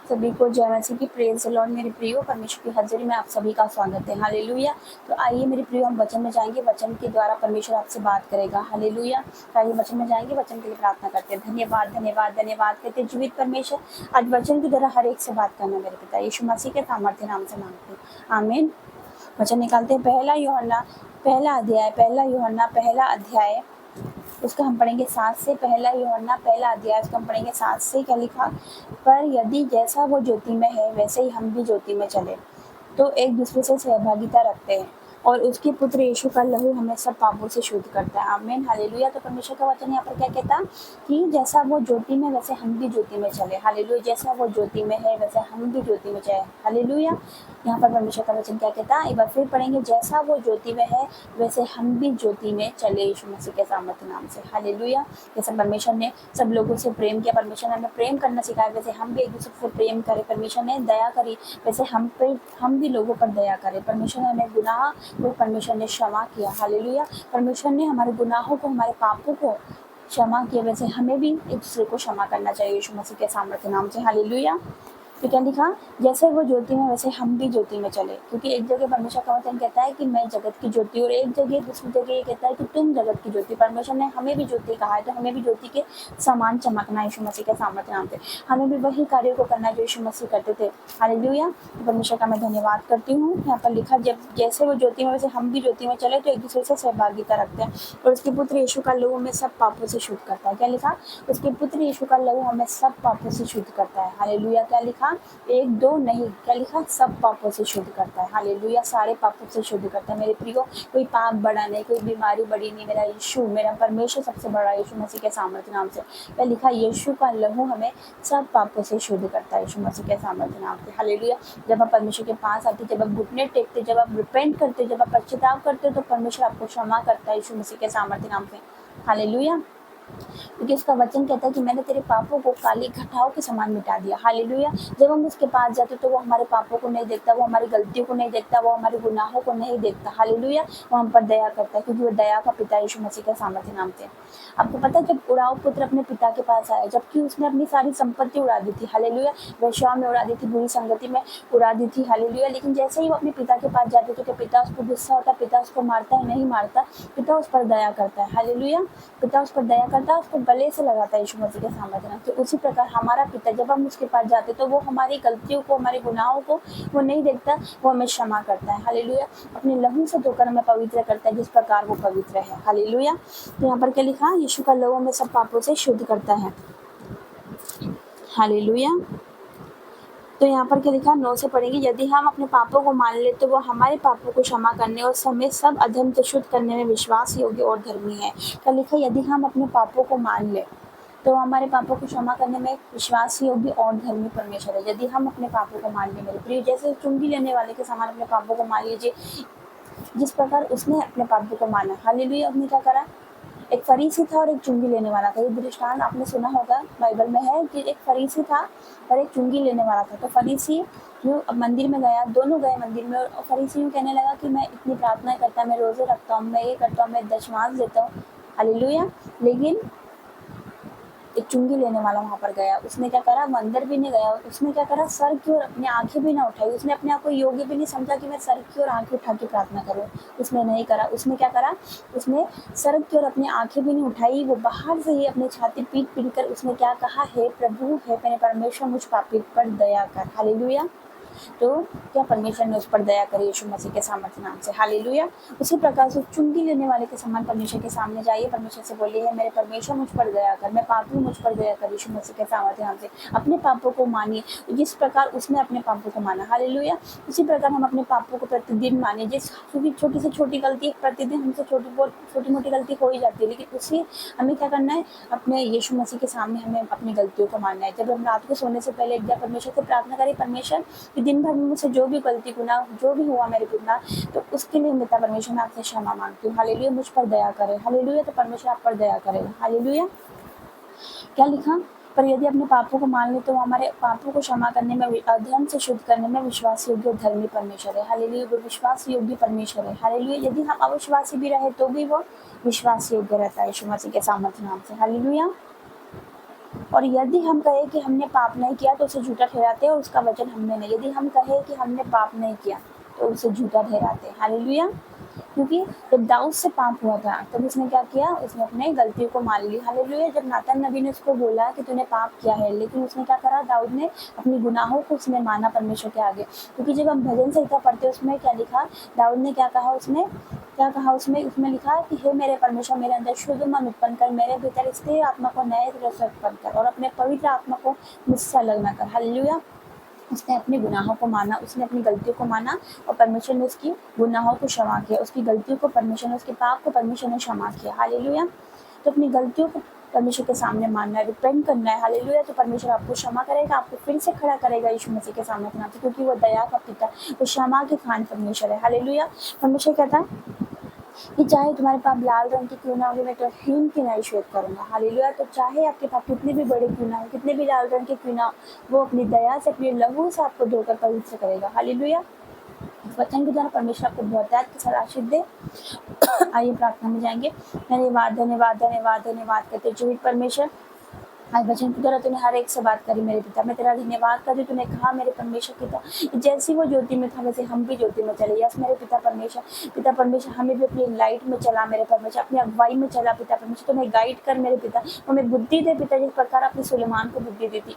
सभी को जय मसीह की प्रेज द लॉर्ड। मेरे प्रियो, परमेश्वर की हाजिरी में आप सभी का स्वागत है। हालेलुया। तो आइए मेरे प्रियो, हम वचन में जाएंगे। वचन के द्वारा परमेश्वर आपसे बात करेगा। हालेलुया। तो आइए वचन में जाएंगे, वचन के लिए प्रार्थना करते हैं। धन्यवाद धन्यवाद धन्यवाद कहते हैं जीवित परमेश्वर, आज वचन की द्वारा हर एक से बात करना मेरे पिता यीशु मसीह के सामर्थ्य नाम से मांगते हैं, आमीन। वचन निकालते हैं पहला यूहन्ना पहला अध्याय उसका हम पढ़ेंगे 7 से। पहला यूहन्ना पहला अध्याय उसका हम पढ़ेंगे 7 से। क्या लिखा? पर यदि जैसा वो ज्योति में है वैसे ही हम भी ज्योति में चले तो एक दूसरे से सहभागिता रखते हैं और उसके पुत्र यीशु का लहू हमें सब पापों से शुद्ध करता है, आमीन। हालेलुया। तो परमेश्वर का वचन यहाँ पर क्या कहता कि जैसा वो ज्योति में वैसे हम भी ज्योति में चले। हालेलुया। जैसा वो ज्योति में है वैसे हम भी ज्योति में चले। हालेलुया। यहाँ पर परमेश्वर का वचन क्या कहता है, एक बार फिर पढ़ेंगे। जैसा वो ज्योति में है वैसे हम भी ज्योति में चले यीशु मसीह के सामर्थ्य नाम से। हालेलुया। जैसे परमेश्वर ने सब लोगों से प्रेम किया, परमेश्वर ने हमें प्रेम करना सिखाया, वैसे हम भी एक दूसरे से प्रेम करें। परमेश्वर ने दया करी, वैसे हम भी लोगों पर दया करें। परमेश्वर ने हमें गुनाह को परमेश्वर ने क्षमा किया। हालेलुया। परमेश्वर ने हमारे गुनाहों को, हमारे पापों को क्षमा किया, वैसे हमें भी एक दूसरे को क्षमा करना चाहिए यीशु मसीह के सामर्थ्य नाम से। हालेलुया। तो क्या लिखा? जैसे वो ज्योति में वैसे हम भी ज्योति में चले, क्योंकि एक जगह परमेश्वर का वचन कहता है कि मैं जगत की ज्योति, और एक जगह दूसरी जगह ये कहता है कि तुम जगत की ज्योति। परमेश्वर ने हमें भी ज्योति कहा है, तो हमें भी ज्योति के समान चमकना यीशु मसीह के सामर्थ्य नाम से। हमें भी वही कार्यों को करना जो यीशु मसीह करते थे। हालेलुया। तो परमेश्वर का मैं धन्यवाद करती हूँ। यहाँ पर लिखा, जब जैसे वो ज्योति में वैसे हम भी ज्योति में चले तो एक दूसरे से सहभागिता रखते हैं और उसके पुत्र यीशु का लहू हमें सब पापों से शुद्ध करता है। क्या लिखा? उसके पुत्र यीशु का लहू हमें सब पापों से शुद्ध करता है। हालेलुया। क्या लिखा? एक दो नहीं, क्या लिखा? सब पापों से शुद्ध करता है। हालेलुया। सारे पापों से शुद्ध करता है मेरे प्रियो। कोई पाप बड़ा नहीं, कोई बीमारी बड़ी नहीं। मेरा यीशु, मेरा परमेश्वर सबसे बड़ा यीशु मसीह के सामर्थ्य नाम से। क्या लिखा? यीशु का लहू हमें सब पापों से शुद्ध करता है यीशु मसीह के सामर्थ्य नाम से। हालेलुया। जब आप परमेश्वर के पास आते, जब आप घुटने टेकते, जब आप रिपेंट करते, जब आप पश्चाताप करते, तो परमेश्वर आपको क्षमा करता है यीशु मसीह के सामर्थ्य नाम से। हालेलुया। क्योंकि उसका वचन कहता है कि मैंने तेरे पापों को काली घटाओं के समान मिटा दिया। हालेलुया। जब हम उसके पास जाते तो वो हमारे पापों को नहीं देखता, वो हमारी गलतियों को नहीं देखता, वो हमारे गुनाहों को नहीं देखता। हालेलुया। वो हम पर दया करता है, क्योंकि वो दया का पिता यीशु मसीह के सामर्थ्य नाम से। आपको पता है, जब उड़ाऊ पुत्र अपने पिता के पास आया, जबकि उसने अपनी सारी संपत्ति उड़ा दी थी। हालेलुया। वेश्याओं में उड़ा दी थी, बुरी संगति में उड़ा दी थी। हालेलुया। लेकिन जैसे ही वो अपने पिता के पास जाते तो पिता उसको गुस्सा होता, पिता उसको मारता है? नहीं मारता। पिता उस पर दया करता है। हालेलुया। पिता उस पर दया करता है, उसको गले से लगाता है यीशु मसीह के सामर्थ्य नाम से। उसी प्रकार हमारा पिता, जब हम उसके पास जाते तो वो हमारी गलतियों को, हमारे गुनाहों को वो नहीं देखता, वो हमें क्षमा करता है। हालेलुया। अपने लहू से धोकर हमें पवित्र करता है, जिस प्रकार वो पवित्र है। हालेलुया। तो यहाँ पर क्या लिखा? यीशु का लहू हमें सब पापों से शुद्ध करता है। हालेलुया। तो यहाँ पर क्या लिखा? 9 से पढ़ेंगे। यदि हम अपने पापों को मान ले तो वो हमारे पापों को क्षमा करने और हमें सब अधर्म से शुद्ध करने में विश्वास योग्य और धर्मी है। क्या लिखा? यदि हम अपने पापों को मान ले तो हमारे पापों को क्षमा करने में विश्वास योग्य और धर्मी परमेश्वर है। यदि हम अपने पापों को मान ले मेरे प्रिय, जैसे चुंगी लेने वाले के समान अपने पापों को मान लीजिए, जिस प्रकार उसने अपने पापों को माना। हालेलुया। उसने क्या करा? एक फरीसी था और एक चुंगी लेने वाला था। ये दृष्टांत आपने सुना होगा, बाइबल में है कि एक फरीसी था और एक चुंगी लेने वाला था। तो फरीसी जो मंदिर में गया, दोनों गए मंदिर में, और फरीसी यूँ कहने लगा कि मैं इतनी प्रार्थना करता, मैं रोजे रखता हूँ, मैं ये करता हूँ, मैं दशमांश देता हूँ। हालेलुया। लेकिन एक चुंगी लेने वाला वहाँ पर गया, उसने क्या करा? वो अंदर भी नहीं गया, उसने क्या करा? सर की ओर अपनी आंखें भी ना उठाई, उसने अपने आप को योग्य भी नहीं समझा कि मैं सर की ओर आंखें उठा के प्रार्थना करूँ। उसने नहीं करा। उसने क्या करा? उसने सर की ओर अपनी आंखें भी नहीं उठाई, वो बाहर से ही अपनी छाती पीट कर उसने क्या कहा? हे प्रभु, हे मेरे परमेश्वर, मुझ पापी पर दया कर। हालेलुया। तो क्या परमेश्वर ने उस पर दया करी यीशु मसीह के सामर्थ्य नाम से। हालेलुया। उसी प्रकार से चुंगी लेने वाले के समान परमेश्वर के सामने जाइए, परमेश्वर से बोलिए, मेरे परमेश्वर मुझ पर दया कर, मैं पापी, मुझ पर दया कर यीशु मसीह के सामर्थ्य नाम से। अपने पापों को मानिए, जिस प्रकार उसने अपने पापों को माना। हालेलुया। उसी प्रकार हम अपने पापों को प्रतिदिन मानिए। जिस छोटी से छोटी गलती, प्रतिदिन हमसे छोटी मोटी गलती हो ही जाती है, लेकिन उसी हमें क्या करना है? अपने यीशु मसीह के सामने हमें अपनी गलतियों को मानना है। जब हम रात को सोने से पहले एक बार परमेश्वर से प्रार्थना करें, परमेश्वर दिन भर में मुझसे जो भी गलती गुनाह जो भी हुआ मेरे पिता, तो उसके लिए पिता परमेश्वर मैं आपसे क्षमा मांगती हूँ। हालेलुया। मुझ पर दया करे। हालेलुया। तो परमेश्वर आप पर दया करेगा। हालेलुया। क्या लिखा? पर यदि अपने पापों को मान ले तो हमारे पापों को क्षमा करने में, अधर्म से शुद्ध करने में विश्वास योग्य और धर्मी परमेश्वर है। हालेलुया। वो विश्वास योग्य परमेश्वर है। हालेलुया। यदि हम अविश्वासी भी रहे तो भी वो विश्वास योग्य रहता है यीशु मसीह के सामर्थ्य नाम से। हालेलुया। और यदि हम कहें कि हमने पाप नहीं किया तो उसे झूठा ठहराते हैं और उसका वचन हमने नहीं। यदि हम कहें कि हमने पाप नहीं किया तो उसे झूठा ठहराते हैं। हालेलुया। क्योंकि जब दाऊद से पाप हुआ था तब उसने क्या किया, उसने अपने गलतियों को मान ली। हालेलुया। जब नातान नबी ने उसको बोला कि तूने पाप किया है, लेकिन उसने क्या करा, दाऊद ने अपनी गुनाहों को उसने माना परमेश्वर के आगे। क्योंकि जब हम भजन संहिता पढ़ते उसमें क्या लिखा, दाऊद ने क्या कहा, उसमें लिखा कि हे मेरे परमेश्वर, मेरे अंदर शुद्ध मन उत्पन्न कर, मेरे भीतर स्थिर आत्मा को नए तरह से उत्पन्न कर और अपने पवित्र आत्मा को मुझसे अलग न कर। हालेलुया। उसने अपने गुनाहों को माना, उसने अपनी गलतियों को माना और परमेश्वर ने उसकी गुनाहों को क्षमा किया, उसकी गलतियों को परमेश्वर ने, उसके पाप को परमेश्वर ने क्षमा किया। हालेलुया। तो अपनी गलतियों को परमेश्वर के सामने मानना है, रिपेंट करना है। हालेलुया। तो परमेश्वर आपको क्षमा करेगा, आपको फिर से खड़ा करेगा यीशु मसीह के सामने नाम से, क्योंकि वो दया का पिता, वो क्षमा के खान परमेश्वर है। हालेलुया। परमेश्वर कहता है कि चाहे तुम्हारे पाप लाल रंग की क्यों ना होगी, मैं तो हिम की नहीं श्वेत करूंगा। हालेलुया। तो चाहे आपके पाप कितने भी बड़े क्यों ना हो, कितने भी लाल रंग के क्यों ना हो, वो अपनी दया से, अपने लहू से आपको धोकर पवित्र करेगा। हालेलुया। वचन के द्वारा परमेश्वर आपको बहुतायत के साथ आशीष दे। आइए प्रार्थना में जाएंगे। धन्यवाद धन्यवाद धन्यवाद धन्यवाद करते जीवित परमेश्वर, आज वचन की द्वारा तूने हर एक से बात करी मेरे पिता। मैं तेरा धन्यवाद करती, तूने कहा मेरे परमेश्वर पिता, जैसी वो ज्योति में था वैसे हम भी ज्योति में चले। यस मेरे पिता परमेश्वर हमें भी अपनी लाइट में चला मेरे परमेश्वर, अपनी अगुवाई में चला पिता परमेश्वर। तुम्हें गाइड कर मेरे पिता, हमें बुद्धि दे पिता, जिस प्रकार अपने सुलेमान को बुद्धि दी थी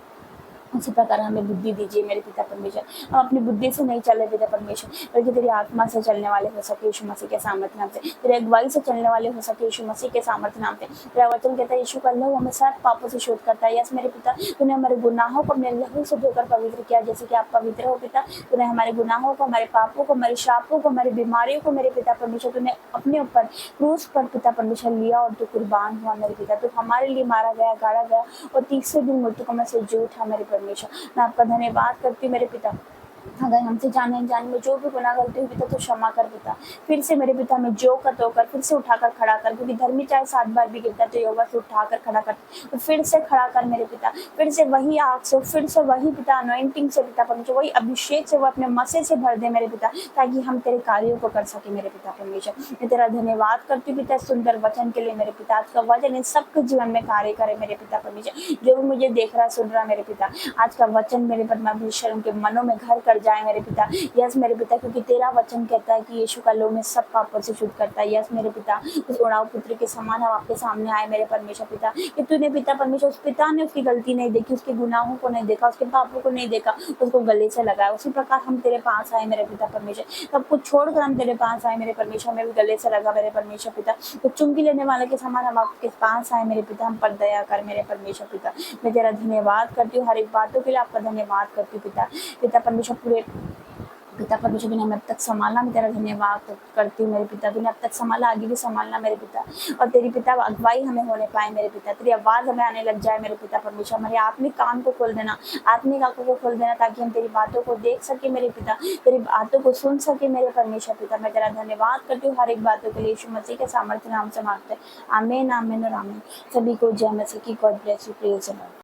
उसी प्रकार हमें बुद्धि दीजिए मेरे पिता परमेश्वर। हम अपनी बुद्धि से नहीं चल रहे पिता परमेश्वर, बल्कि तेरी आत्मा से चलने वाले हो सके यीशु मसीह के सामर्थ्य नाम से, तेरे अगुवाई से चलने वाले हो सके यीशु मसीह के सामर्थ्य नाम से। तेरा वचन कहता है यीशु का लहू हमें सब पापों से शुद्ध करता है। यस मेरे पिता, तूने हमारे गुनाहों को अपने लहू से धोकर पवित्र किया, जैसे कि आप पवित्र हो पिता। तूने हमारे गुनाहों को, हमारे पापों को, हमारे शापों को, हमारी बीमारियों को मेरे पिता परमेश्वर तूने अपने ऊपर क्रूस पर पिता परमेश्वर लिया और तू कुर्बान हुआ मेरे पिता। तू हमारे लिए मारा गया, गाड़ा गया और तीसरे दिन मृतकों में से जी उठा मेरे परमेश्वर। मैं आपका धन्यवाद करती हूँ मेरे पिता। अगर हमसे जाने अनजाने में जो भी गुनाह गलती हुई पिता तो क्षमा कर पिता। फिर से मेरे पिता में जो कर तो कर, फिर से उठाकर खड़ा कर, क्योंकि धर्मी चाहे 7 बार भी गिरता तो यहोवा से उठाकर खड़ा कर। तो फिर से खड़ा कर मेरे पिता, फिर से वही आग से, फिर से वही पिता अनॉइंटिंग से पिता परमेश्वर, वही अभिषेक से, वो अपने मसे से भर दे मेरे पिता, ताकि हम तेरे कार्यों को कर सके मेरे पिता परमेश्वर। मैं तेरा धन्यवाद करती हूँ पिता सुंदर वचन के लिए मेरे पिता। आज का वचन इन सबके जीवन में कार्य करे मेरे पिता परमेश्वर। जो भी मुझे देख रहा सुन रहा मेरे पिता, आज का वचन मेरे परमेश्वर उनके मनों में घर कर जाए मेरे पिता। यस मेरे पिता, क्योंकि तेरा वचन कहता है कि यीशु का लहू में सब पापों से शुद्ध करता है। यस मेरे पिता, उस उड़ाऊ पुत्र के समान हम आपके सामने आए मेरे परमेश्वर पिता, कि तूने पिता परमेश्वर, उस पिता ने उसकी गलती नहीं देखी, उसके गुनाहों को नहीं देखा, उसके पापों को नहीं देखा, उसको गले से लगाया। उसी प्रकार हम तेरे पास आए मेरे पिता परमेश्वर, सब कुछ छोड़कर हम तेरे पास आए मेरे परमेश्वर। में भी गले से लगा मेरे परमेश्वर पिता, तो चुंगी लेने वाले के समान हम आपके पास आए मेरे पिता। हम पर दया कर मेरे परमेश्वर पिता। मैं तेरा धन्यवाद करती हूँ हर एक बातों के लिए, आपका धन्यवाद करती हूँ पिता परमेश्वर। पूरे पिता परमेश्वर तूने हमें अब तक संभालना, मैं तेरा धन्यवाद करती हूँ मेरे पिता। तूने अब तक संभाला, आगे भी संभालना मेरे पिता, और तेरी पिता अगुवाई हमें होने पाए मेरे पिता। तेरी आवाज़ हमें आने लग जाए मेरे पिता परमेश्वर। हमारे आत्मिक कान को खोल देना, आत्मिक आंखों को खोल देना, ताकि हम तेरी बातों को देख सके मेरे पिता, तेरी बातों को सुन सके मेरे परमेश्वर पिता। मैं तेरा धन्यवाद करती हूँ हर एक बातों के लिए, यीशु मसीह के सामर्थ्य नाम से मांगते हैं, आमीन आमीन और आमीन। सभी को जय मसीह की। God bless you, praise the Lord.